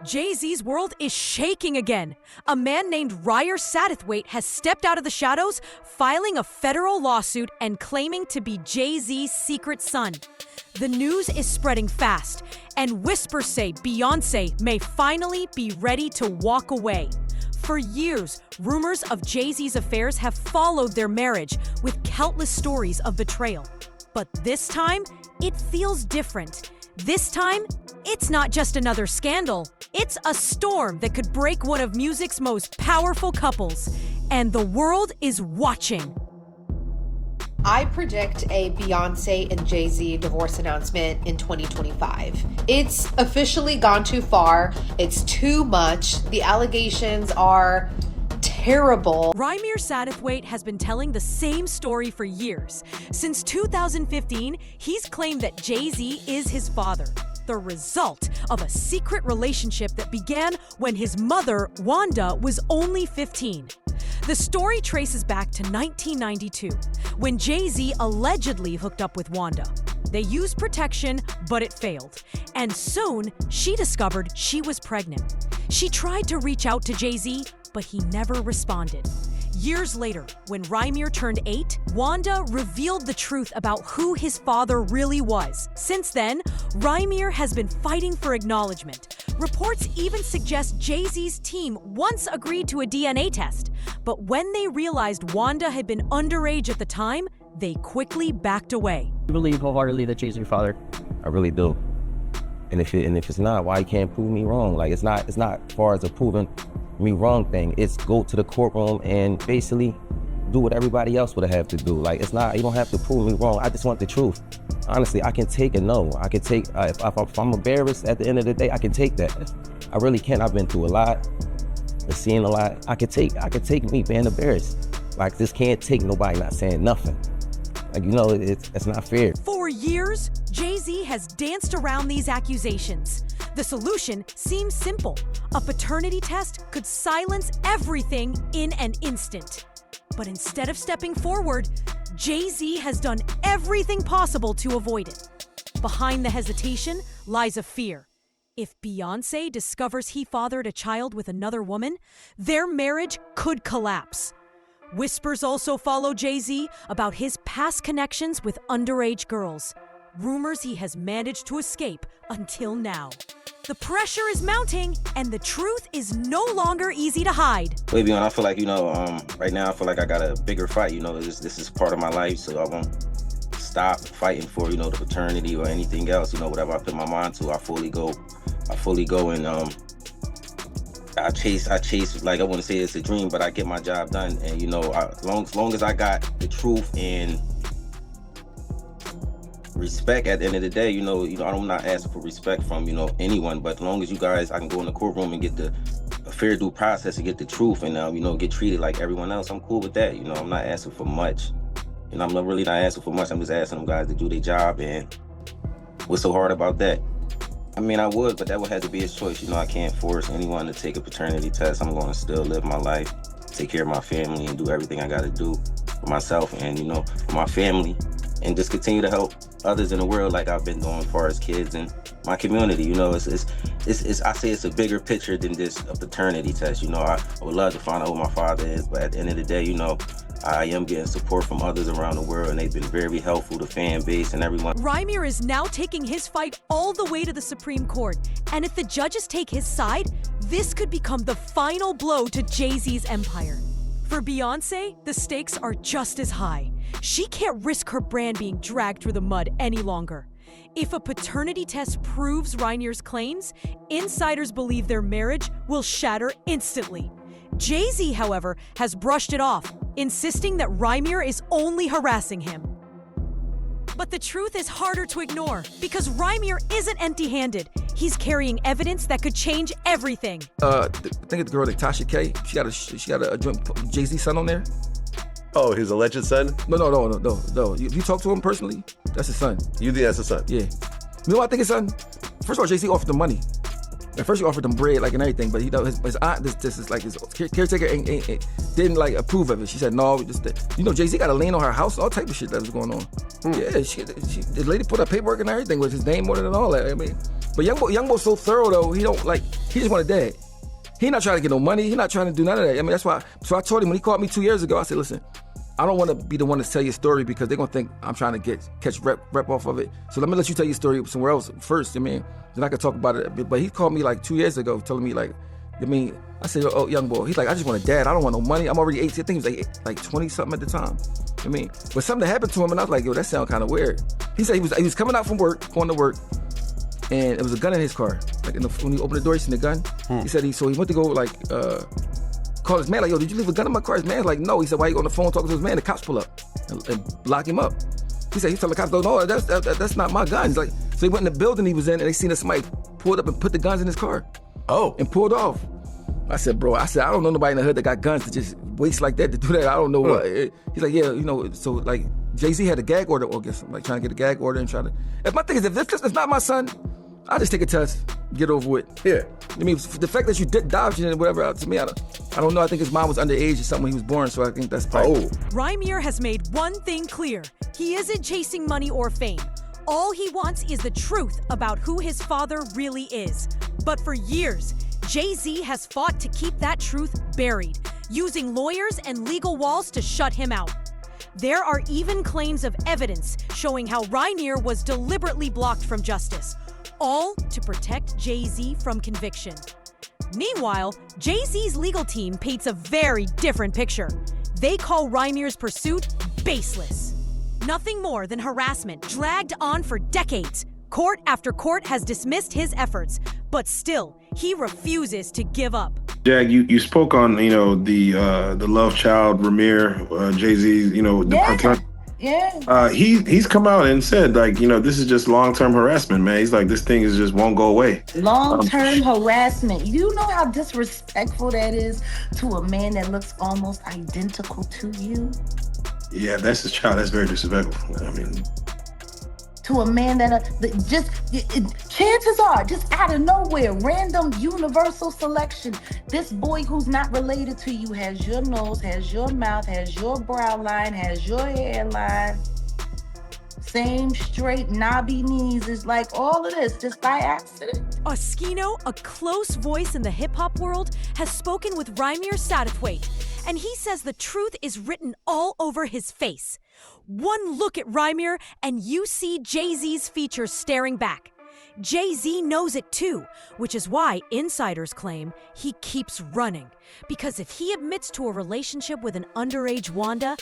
Jay-Z's world is shaking again. A man named Ryer Satterthwaite has stepped out of the shadows, filing a federal lawsuit and claiming to be Jay-Z's secret son. The news is spreading fast, and whispers say Beyoncé may finally be ready to walk away. For years, rumors of Jay-Z's affairs have followed their marriage, with countless stories of betrayal. But this time, it feels different. This time, it's not just another scandal. It's a storm that could break one of music's most powerful couples. And the world is watching. I predict a Beyoncé and Jay-Z divorce announcement in 2025. It's officially gone too far. It's too much. The allegations are terrible. Ryer Satterthwaite has been telling the same story for years. Since 2015, he's claimed that Jay-Z is his father, the result of a secret relationship that began when his mother, Wanda, was only 15. The story traces back to 1992, when Jay-Z allegedly hooked up with Wanda. They used protection, but it failed. And soon, she discovered she was pregnant. She tried to reach out to Jay-Z, but he never responded. Years later, when Ryer turned 8, Wanda revealed the truth about who his father really was. Since then, Ryer has been fighting for acknowledgement. Reports even suggest Jay-Z's team once agreed to a DNA test. But when they realized Wanda had been underage at the time, they quickly backed away. I believe wholeheartedly that Jay's your father. I really do. And if it's not, why you can't prove me wrong? Like it's not as far as a proving me wrong thing. It's go to the courtroom and basically do what everybody else would have to do. Like it's not, you don't have to prove me wrong. I just want the truth. Honestly, I can take a no. I can take, if I'm embarrassed at the end of the day, I can take that. I really can. I've been through a lot, I've seen a lot. I could take me being embarrassed. Like this can't take nobody not saying nothing. Like, you know, it's not fair. For years, Jay-Z has danced around these accusations. The solution seems simple. A paternity test could silence everything in an instant. But instead of stepping forward, Jay-Z has done everything possible to avoid it. Behind the hesitation lies a fear. If Beyoncé discovers he fathered a child with another woman, their marriage could collapse. Whispers also follow Jay-Z about his past connections with underage girls. Rumors he has managed to escape until now. The pressure is mounting, and the truth is no longer easy to hide. Way beyond, I feel like, right now I feel like I got a bigger fight. This is part of my life, so I won't stop fighting for, the paternity or anything else. Whatever I put my mind to, I fully go and I chase, like I want to say it's a dream, but I get my job done. And, as long as I got the truth and respect at the end of the day, I'm not asking for respect from, anyone, but as long as you guys, I can go in the courtroom and get a fair due process and get the truth and, get treated like everyone else, I'm cool with that. I'm not asking for much. I'm really not asking for much. I'm just asking them guys to do their job. And what's so hard about that? I mean, I would, but that would have to be his choice. I can't force anyone to take a paternity test. I'm going to still live my life, take care of my family, and do everything I got to do for myself and, for my family, and just continue to help others in the world like I've been doing as far as kids and my community. I say it's a bigger picture than just a paternity test. I would love to find out who my father is, but at the end of the day, I am getting support from others around the world, and they've been very helpful, the fan base and everyone. Ryer is now taking his fight all the way to the Supreme Court. And if the judges take his side, this could become the final blow to Jay-Z's empire. For Beyoncé, the stakes are just as high. She can't risk her brand being dragged through the mud any longer. If a paternity test proves Ryer's claims, insiders believe their marriage will shatter instantly. Jay-Z, however, has brushed it off, insisting that Ryer is only harassing him. But the truth is harder to ignore, because Ryer isn't empty-handed. He's carrying evidence that could change everything. I think it's the girl like Tasha K. She got a joint Jay-Z son on there. Oh, his alleged son? No. You talk to him personally? That's his son. You think that's his son? Yeah. You know what I think his son? First of all, Jay-Z offered him money. At first he offered him bread, like, and everything, but his aunt, this is like his caretaker didn't like approve of it. She said no. Jay-Z got a lien on her house, all type of shit that was going on. Yeah, the lady put her paperwork and everything with his name on it and all that. I mean, but Young Boy's so thorough though. He don't like He just wanted dad. He not trying to get no money. He not trying to do none of that. I mean, that's why. So I told him when he called me 2 years ago, I said, listen, I don't want to be the one to tell your story because they're gonna think I'm trying to catch rep off of it. So let me let you tell your story somewhere else first. I mean, then I could talk about it. But he called me like 2 years ago, telling me like, I mean, I said, oh, young boy. He's like, I just want a dad. I don't want no money. I'm already 18. I think he was like 20 something at the time. I mean, but something happened to him, and I was like, yo, that sounds kind of weird. He said he was coming out from work, going to work, and there was a gun in his car. Like when he opened the door, he seen the gun. He said he went to go like call his man, like, yo, did you leave a gun in my car? His man's like, no. He said, why you on the phone talking to his man? The cops pull up and lock him up. He said, he's telling the cops, no, that's not my gun. He's like, so he went in the building he was in, and they seen that somebody pulled up and put the guns in his car. Oh. And pulled off. I said, bro, I don't know nobody in the hood that got guns to just waste like that to do that. I don't know what. He's like, yeah, so like Jay-Z had a gag order against him, like trying to get a gag order and trying to. If my thing is, if this is not my son, I'll just take a test, get over with. Yeah. I mean, the fact that you dodged it and whatever, to me, I don't know. I think his mom was underage or something when he was born, so I think that's probably. Rymir has made one thing clear. He isn't chasing money or fame. All he wants is the truth about who his father really is. But for years, Jay-Z has fought to keep that truth buried, using lawyers and legal walls to shut him out. There are even claims of evidence showing how Rymir was deliberately blocked from justice, all to protect Jay-Z from conviction. Meanwhile, Jay-Z's legal team paints a very different picture. They call Rymir's pursuit baseless. Nothing more than harassment dragged on for decades. Court after court has dismissed his efforts, but still, he refuses to give up. Jag, you spoke on, the love child, Rymir, Jay-Z, he's come out and said, like, this is just long-term harassment, man. He's like, this thing just won't go away. Long-term harassment. You know how disrespectful that is to a man that looks almost identical to you? Yeah, that's his child. That's very disrespectful. I mean, to a man that chances are, just out of nowhere, random universal selection, this boy who's not related to you has your nose, has your mouth, has your brow line, has your hairline, same straight knobby knees, is like all of this just by accident. Oskino, a close voice in the hip-hop world, has spoken with Rymir Satterthwaite, and he says the truth is written all over his face. One look at Rymir and you see Jay-Z's features staring back. Jay-Z knows it too, which is why insiders claim he keeps running. Because if he admits to a relationship with an underage Wanda,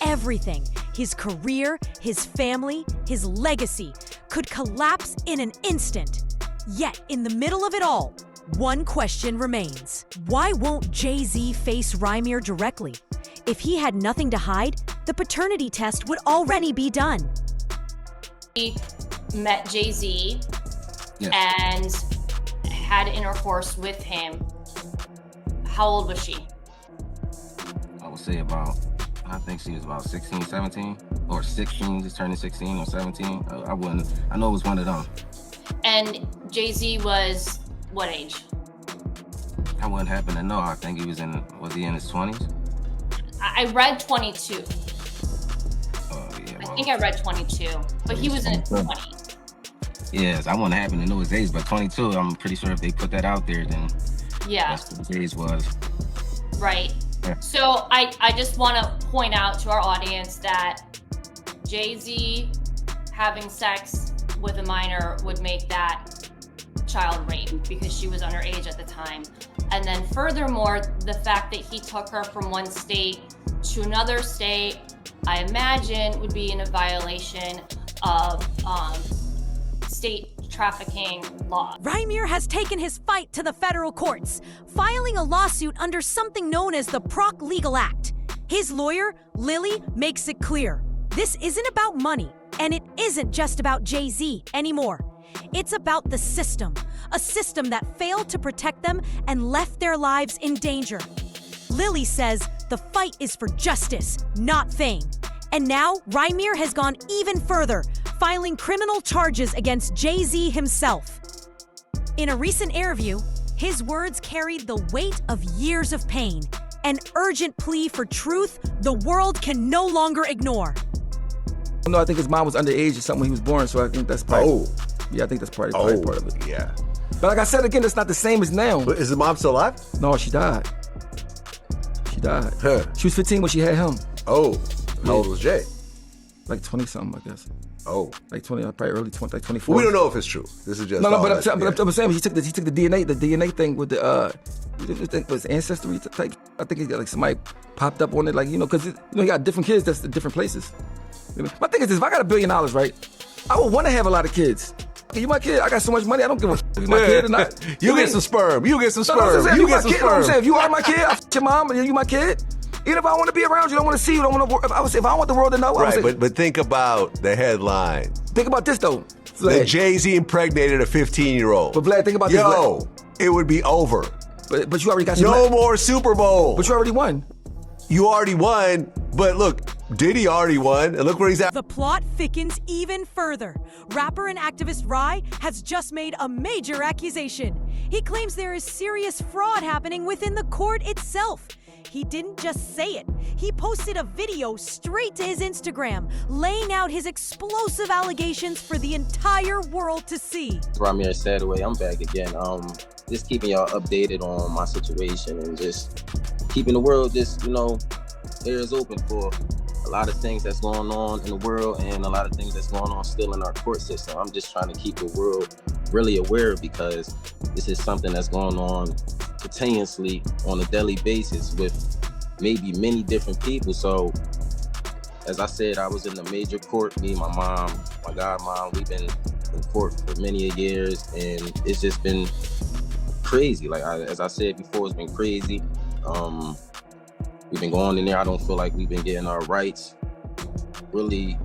everything, his career, his family, his legacy, could collapse in an instant. Yet, in the middle of it all, one question remains. Why won't Jay-Z face Rymir directly? If he had nothing to hide, the paternity test would already be done. He met Jay-Z Yes. and had intercourse with him. How old was she? I would say I think she was about 16, 17, or 16, just turning 16 or 17. I know it was one of them. And Jay-Z was what age? I wouldn't happen to know. I think he was in his 20s? I read 22. Yeah, I think I read 22, but he was in his 20s. Yes, I wouldn't happen to know his age, but 22, I'm pretty sure if they put that out there, then Yeah. that's what his age was. Right. Yeah. So I just want to point out to our audience that Jay-Z having sex with a minor would make that child rape because she was underage at the time. And then furthermore, the fact that he took her from one state to another state, I imagine would be in a violation of state trafficking law. Rymir has taken his fight to the federal courts, filing a lawsuit under something known as the Proc Legal Act. His lawyer, Lily, makes it clear. This isn't about money, and it isn't just about Jay-Z anymore. It's about the system, a system that failed to protect them and left their lives in danger. Lily says the fight is for justice, not fame. And now, Rymir has gone even further, filing criminal charges against Jay-Z himself. In a recent interview, his words carried the weight of years of pain, an urgent plea for truth the world can no longer ignore. No, I think his mom was underage or something when he was born, so I think that's probably. Yeah, I think that's probably part of it. Yeah. But like I said again, it's not the same as now. But is the mom still alive? No, she died. She died. Huh. She was 15 when she had him. Oh, how old was Jay? Like 20-something, I guess. Oh. Like 20, probably early 20, like 24. Well, we don't know if it's true. This is just no. But I'm saying he took the DNA thing with it was ancestry type. I think like somebody popped up on it, like because you got different kids that's in different places. My thing is this: if I got $1 billion, right, I would want to have a lot of kids. You my kid. I got so much money. I don't give a you my kid or not. You get some sperm. You get some sperm. No, you get some kid, sperm. I'm saying, if you are my kid, I your mom, and you my kid. Even if I want to be around you, don't want to see you, don't want to. If I want the world to know, right? I would say, But think about the headline. Think about this though. Vlad. That Jay-Z impregnated a 15-year-old. But Vlad, think about this. Yo, it would be over. But you already got no more Super Bowl. But you already won. You already won. But look, Diddy already won, and look where he's at. The plot thickens even further. Rapper and activist Rye has just made a major accusation. He claims there is serious fraud happening within the court itself. He didn't just say it. He posted a video straight to his Instagram, laying out his explosive allegations for the entire world to see. Ramir Sadaway, I'm back again. Just keeping y'all updated on my situation and just keeping the world just, ears open for a lot of things that's going on in the world and a lot of things that's going on still in our court system. I'm just trying to keep the world really aware because this is something that's going on continuously on a daily basis with maybe many different people. So as I said, I was in the major court, me and my mom, my godmom, we've been in court for many years and it's just been crazy. Like as I said before, it's been crazy. We've been going in there. I don't feel like we've been getting our rights really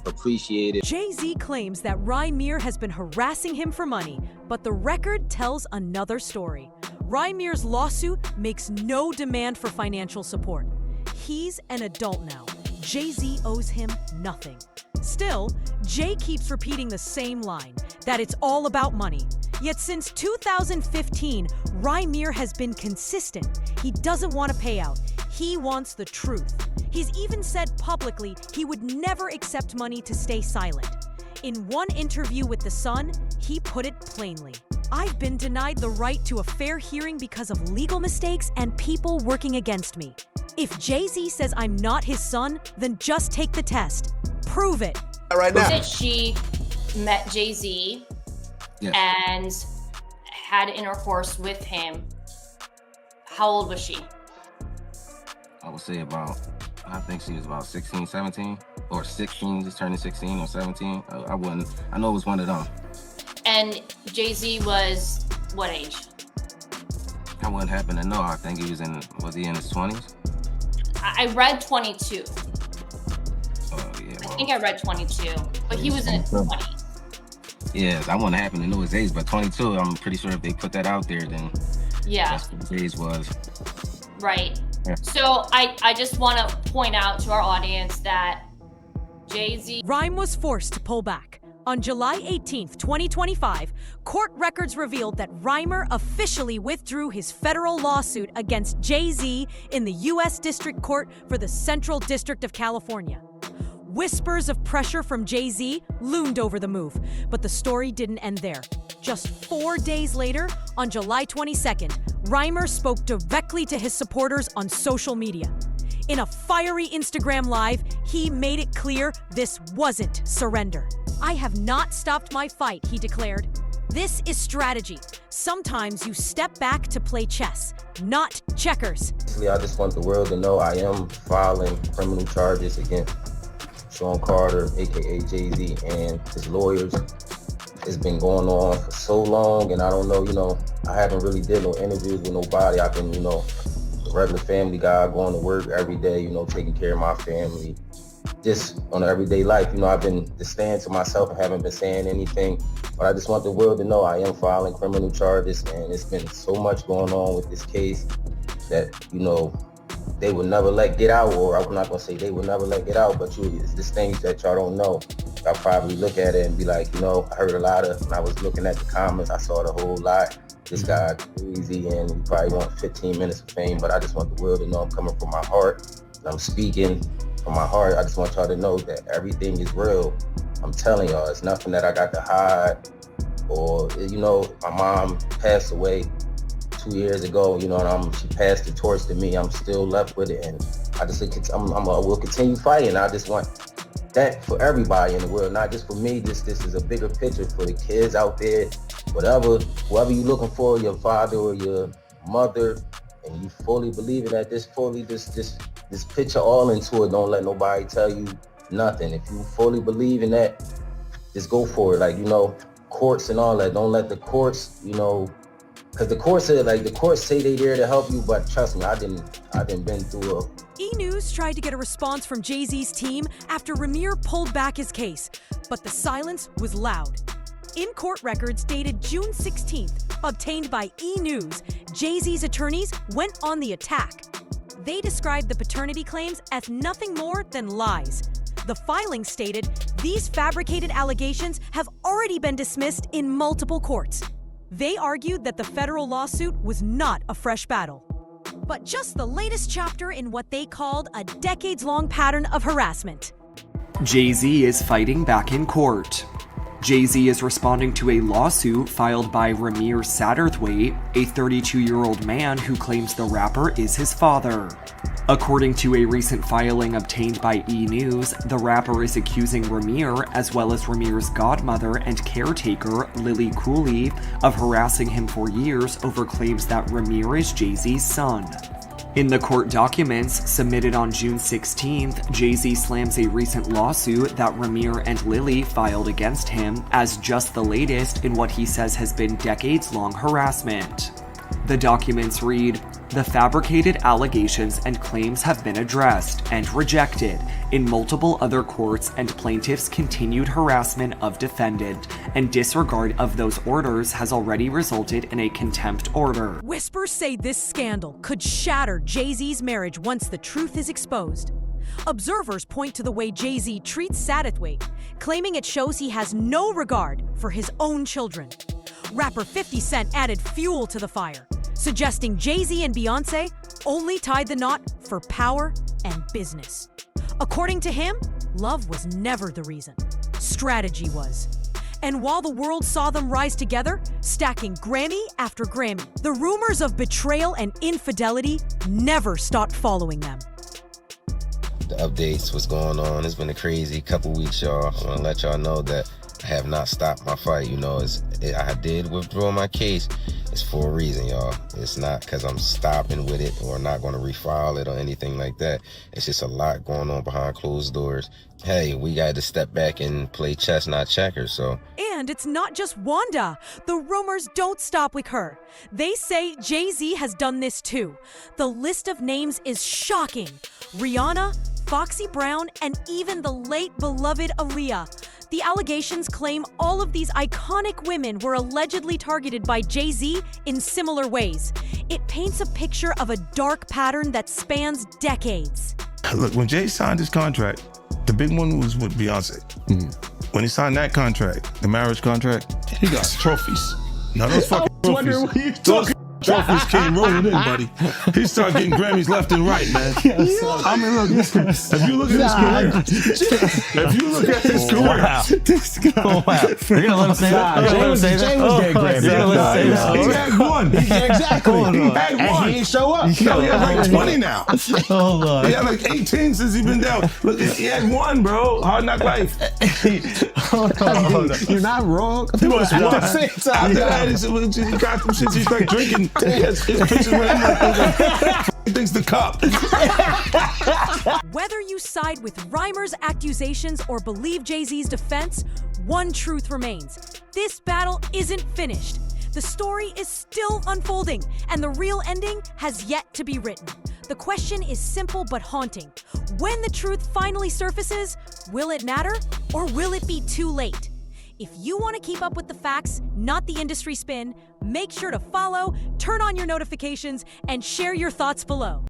appreciated. Jay-Z claims that Rymir has been harassing him for money, but the record tells another story. Rymir's lawsuit makes no demand for financial support. He's an adult now. Jay-Z owes him nothing. Still, Jay keeps repeating the same line, that it's all about money. Yet since 2015, Rymir has been consistent. He doesn't want a payout. He wants the truth. He's even said publicly he would never accept money to stay silent. In one interview with The Sun, he put it plainly. I've been denied the right to a fair hearing because of legal mistakes and people working against me. If Jay-Z says I'm not his son, then just take the test. Prove it. Right now. That she met Jay-Z and had intercourse with him. How old was she? I would say I think she was about 16, 17, or 16, just turning 16 or 17. I know it was one of them. And Jay-Z was what age? I wouldn't happen to know. I think he was in his 20s? I read 22. Oh, yeah. I think I read 22, but he was in his 20s. Yeah, I wouldn't happen to know his age, but 22, I'm pretty sure if they put that out there, then that's what his age was. Right. Yeah. So I just want to point out to our audience that Jay-Z... Rhyme was forced to pull back. On July 18th, 2025, court records revealed that Rymir officially withdrew his federal lawsuit against Jay-Z in the U.S. District Court for the Central District of California. Whispers of pressure from Jay-Z loomed over the move, but the story didn't end there. Just 4 days later, on July 22nd, Rymir spoke directly to his supporters on social media. In a fiery Instagram Live, he made it clear this wasn't surrender. I have not stopped my fight, he declared. This is strategy. Sometimes you step back to play chess, not checkers. I just want the world to know I am filing criminal charges against Sean Carter, aka Jay-Z, and his lawyers. It's been going on for so long, and I don't know, I haven't really did no interviews with nobody. I've been, a regular family guy, going to work every day, taking care of my family, just on everyday life. I've been just staying to myself and haven't been saying anything, but I just want the world to know I am filing criminal charges, and it's been so much going on with this case that, they will never let get out, or I'm not gonna say they will never let get out, but it's just things that y'all don't know. Y'all probably look at it and be like, I heard a lot of, when I was looking at the comments, I saw the whole lot. This guy crazy, and you probably want 15 minutes of fame, but I just want the world to know I'm coming from my heart, and I'm speaking from my heart. I just want y'all to know that everything is real. I'm telling y'all, it's nothing that I got to hide or, you know, my mom passed away 2 years ago, you know, and she passed the torch to me. I'm still left with it, and I will continue fighting. I just want that for everybody in the world, not just for me. This is a bigger picture for the kids out there. Whoever you're looking for, your father or your mother, and you fully believe in that, this picture all into it. Don't let nobody tell you nothing. If you fully believe in that, just go for it. Like, you know, courts and all that. Don't let the courts, you know, because the courts say they there to help you, but trust me, I didn't been through a. E! News tried to get a response from Jay-Z's team after Ramir pulled back his case, but the silence was loud. In court records dated June 16th, obtained by E! News, Jay-Z's attorneys went on the attack. They described the paternity claims as nothing more than lies. The filing stated these fabricated allegations have already been dismissed in multiple courts. They argued that the federal lawsuit was not a fresh battle, but just the latest chapter in what they called a decades-long pattern of harassment. Jay-Z is fighting back in court. Jay-Z is responding to a lawsuit filed by Ramir Satterthwaite, a 32-year-old man who claims the rapper is his father. According to a recent filing obtained by E! News, the rapper is accusing Ramir, as well as Ramir's godmother and caretaker, Lily Cooley, of harassing him for years over claims that Ramir is Jay-Z's son. In the court documents submitted on June 16th, Jay-Z slams a recent lawsuit that Ramir and Lily filed against him as just the latest in what he says has been decades-long harassment. The documents read, "The fabricated allegations and claims have been addressed and rejected in multiple other courts, and plaintiffs' continued harassment of defendant and disregard of those orders has already resulted in a contempt order." Whispers say this scandal could shatter Jay-Z's marriage once the truth is exposed. Observers point to the way Jay-Z treats Satterthwaite, claiming it shows he has no regard for his own children. Rapper 50 Cent added fuel to the fire, suggesting Jay-Z and Beyoncé only tied the knot for power and business. According to him, love was never the reason. Strategy was. And while the world saw them rise together, stacking Grammy after Grammy, the rumors of betrayal and infidelity never stopped following them. The updates, what's going on. It's been a crazy couple weeks, y'all. I want to let y'all know that I have not stopped my fight. You know, I did withdraw my case. It's for a reason, y'all. It's not because I'm stopping with it or not going to refile it or anything like that. It's just a lot going on behind closed doors. Hey, we got to step back and play chess, not checkers, so. And it's not just Wanda. The rumors don't stop with her. They say Jay-Z has done this too. The list of names is shocking. Rihanna, Foxy Brown, and even the late beloved Aaliyah. The allegations claim all of these iconic women were allegedly targeted by Jay-Z in similar ways. It paints a picture of a dark pattern that spans decades. Look, when Jay signed his contract, the big one was with Beyonce. When he signed that contract, the marriage contract, he got trophies. Now those fucking trophies, those trophies came rolling in, buddy. He started getting Grammys left and right, man. I mean, look, if you look at his career, You're gonna let him say that? Jay was getting Grammys. He had one. Exactly. He had one. And he ain't show up. He had like 20 now. Hold on. He had like 18 since he been down. Look, he had one, bro. Hard Knock Life. Hold on. You're not wrong. He was one. At the same time, After that, he got some shit. He started drinking. His pictures with him thinks the cop. Whether you side with Reimer's accusations or believe Jay-Z's defense, one truth remains. This battle isn't finished. The story is still unfolding, and the real ending has yet to be written. The question is simple but haunting. When the truth finally surfaces, will it matter or will it be too late? If you want to keep up with the facts, not the industry spin, make sure to follow, turn on your notifications, and share your thoughts below.